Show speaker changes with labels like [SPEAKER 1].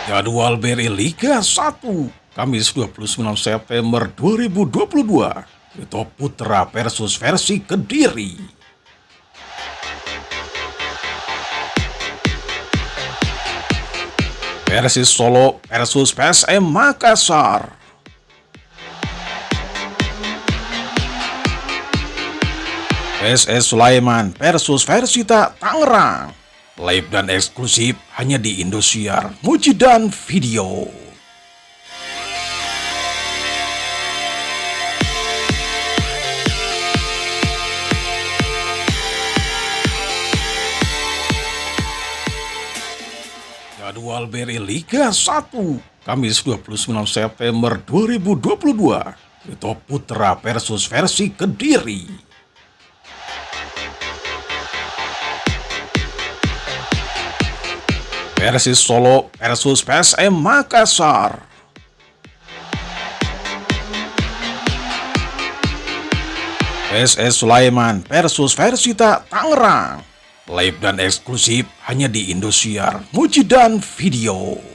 [SPEAKER 1] Jadwal BRI Liga 1, Kamis 29 September 2022, Tito Putra versus versi Kediri. Persis Solo versus PSM Makassar. PSS Sulaiman versus Persita Tangerang. Live dan eksklusif hanya di Indosiar Mujidan Video. Jadwal BRI Liga 1, Kamis 29 September 2022, Tito Putra versus versi Kediri. Persis Solo versus PSM Makassar. PSS Sulaiman versus Persita Tangerang. Live dan eksklusif hanya di Indosiar Mujidan Video.